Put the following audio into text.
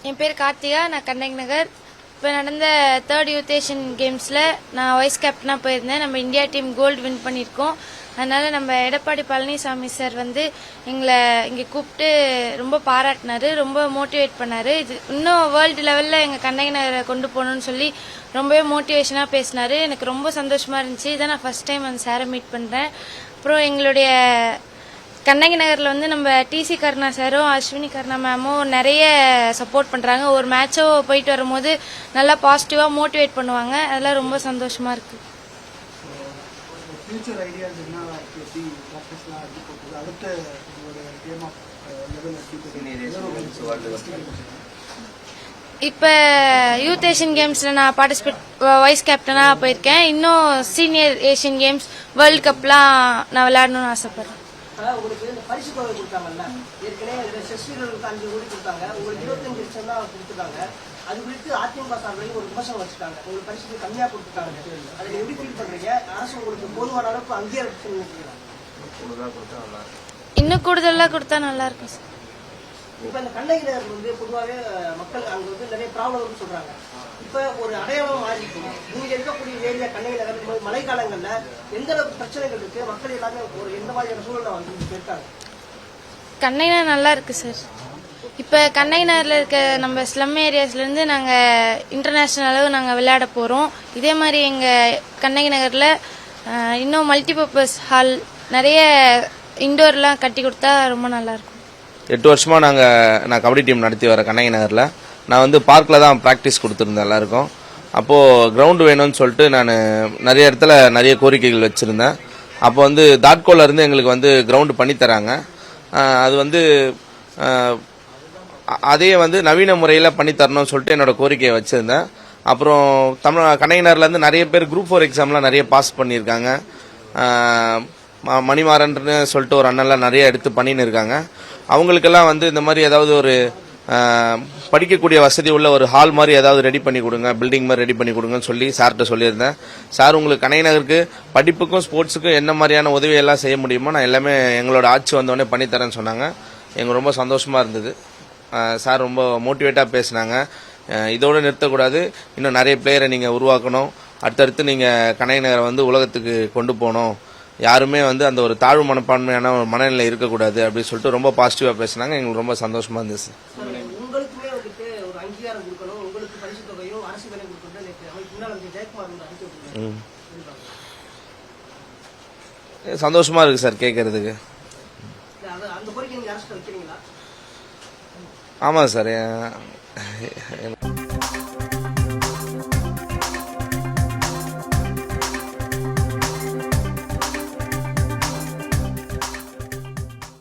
என் பேர் கார்த்திகா, நான் கண்ணகி நகர். இப்போ நடந்த 3rd யூத் ஏஷியன் கேம்ஸில் நான் வைஸ் கேப்டனாக போயிருந்தேன். நம்ம இந்தியா டீம் கோல்டு வின் பண்ணியிருக்கோம். அதனால் நம்ம எடப்பாடி பழனிசாமி சார் எங்களை இங்கே கூப்பிட்டு ரொம்ப பாராட்டினார், ரொம்ப மோட்டிவேட் பண்ணார். இது இன்னும் வேர்ல்டு லெவலில் எங்கள் கண்ணகி நகரை கொண்டு போகணுன்னு சொல்லி ரொம்பவே மோட்டிவேஷனாக பேசினார். எனக்கு ரொம்ப சந்தோஷமாக இருந்துச்சு. இதான் நான் ஃபஸ்ட் டைம் அந்த சாரை மீட் பண்ணுறேன். அப்புறம் எங்களுடைய கண்ணகி நகரில் நம்ம டிசி கருணா சாரும் அஸ்வினி கருணா மேமும் நிறைய சப்போர்ட் பண்ணுறாங்க. ஒரு மேட்சோ போயிட்டு வரும்போது நல்லா பாசிட்டிவாக மோட்டிவேட் பண்ணுவாங்க. அதெல்லாம் ரொம்ப சந்தோஷமாக இருக்குது. இப்போ யூத் ஏஷியன் கேம்ஸில் நான் பார்ட்டிசிபேட் வைஸ் கேப்டனாக போயிருக்கேன். இன்னும் சீனியர் ஏஷியன் கேம்ஸ் வேர்ல்டு கப்லாம் நான் விளையாடணும்னு ஆசைப்பட்றேன். உங்களுக்கு இந்த பரிசு தொகை கொடுத்தாங்கல்ல, ஏற்கனவே செஸ் வீரர்களுக்கு 5 கோடி கொடுத்தாங்க, உங்களுக்கு 25 லட்சம் தான் கொடுத்துருக்காங்க. அது குறித்து அதிமுக சார்பில் ஒரு விமர்சனம் வச்சுட்டாங்க, உங்களுக்கு பரிசு கம்மியாக கொடுத்துருக்காங்க. அதுக்கு எப்படி ஃபீல் பண்றீங்க? அரசு உங்களுக்கு போதுமான அளவுக்கு அங்கீகாரம் இன்னும் கூடுதலாக கொடுத்தா நல்லா இருக்கும் சார். இப்ப இந்த கண்ணகி நகர் பொதுவாகவே மக்கள் அங்க நிறைய ப்ராப்ளம் சொல்றாங்க. இப்ப ஒரு அடையாளம் மாறி இருக்கும். நீங்க இருக்கக்கூடிய ஏரியா கண்ணகி நகர் மழை காலங்கள்ல எந்த அளவுக்கு பிரச்சனைகள் இருக்கு, மக்கள் எல்லாமே ஒரு எந்த மாதிரியான சூழல்ல இருக்காங்க? கண்ணகி நகர் நல்லா இருக்கு சார். இப்போ கண்ணகி நகரில் இருக்க நம்ம ஸ்லம் ஏரியாஸ்லேருந்து நாங்கள் இன்டர்நேஷ்னல் அளவு நாங்கள் விளையாட போகிறோம். இதே மாதிரி எங்கள் கண்ணகி நகரில் இன்னும் மல்டிபர்பஸ் ஹால் நிறைய இண்டோர்லாம் கட்டி கொடுத்தா ரொம்ப நல்லாயிருக்கும். 8 வருஷமாக நான் கபடி டீம் நடத்தி வரேன் கண்ணகி நகரில். நான் பார்க்கில் தான் ப்ராக்டிஸ் கொடுத்துருந்தேன் எல்லாருக்கும். அப்போது கிரவுண்டு வேணும்னு சொல்லிட்டு நான் நிறைய இடத்துல நிறைய கோரிக்கைகள் வச்சுருந்தேன். அப்போ தாட்கோலேருந்து எங்களுக்கு கிரவுண்டு பண்ணித்தராங்க. அது அதே நவீன முறையில் பண்ணித்தரணும்னு சொல்லிட்டு என்னோடய கோரிக்கையை வச்சுருந்தேன். அப்புறம் கண்ணகி நகர்லேருந்து நிறைய பேர் குரூப் 4 எக்ஸாம்லாம் நிறைய பாஸ் பண்ணியிருக்காங்க. மணிமாறன்னு சொல்லிட்டு ஒரு அண்ணன்லாம் நிறைய எடுத்து பண்ணின்னு இருக்காங்க. அவங்களுக்கெல்லாம் இந்த மாதிரி ஏதாவது ஒரு படிக்கக்கூடிய வசதி உள்ள ஒரு ஹால் மாதிரி ஏதாவது ரெடி பண்ணி கொடுங்க, பில்டிங் மாதிரி ரெடி பண்ணி கொடுங்கன்னு சொல்லி சார்கிட்ட சொல்லியிருந்தேன். சார் உங்களுக்கு கண்ணகி நகருக்கு படிப்புக்கும் ஸ்போர்ட்ஸுக்கும் என்ன மாதிரியான உதவியெல்லாம் செய்ய முடியுமோ நான் எல்லாமே எங்களோட ஆட்சி வந்தோடனே பண்ணித்தரேன்னு சொன்னாங்க. எங்களுக்கு ரொம்ப சந்தோஷமாக இருந்தது. சார் ரொம்ப மோட்டிவேட்டாக பேசினாங்க. இதோடு நிறுத்தக்கூடாது, இன்னும் நிறைய பிளேயரை நீங்கள் உருவாக்கணும், அடுத்தடுத்து நீங்கள் கண்ணகி நகரை உலகத்துக்கு கொண்டு போகணும், யாருமே அந்த ஒரு தாழ்வு மனப்பான்மையான ஒரு மனநிலை இருக்கக்கூடாது அப்படின்னு சொல்லிட்டு ரொம்ப பாசிட்டிவாக பேசினாங்க. எங்களுக்கு ரொம்ப சந்தோஷமாக இருந்துச்சு. சந்தோஷமா இருக்கு சார் கேட்கறதுக்கு. ஆமா சார்.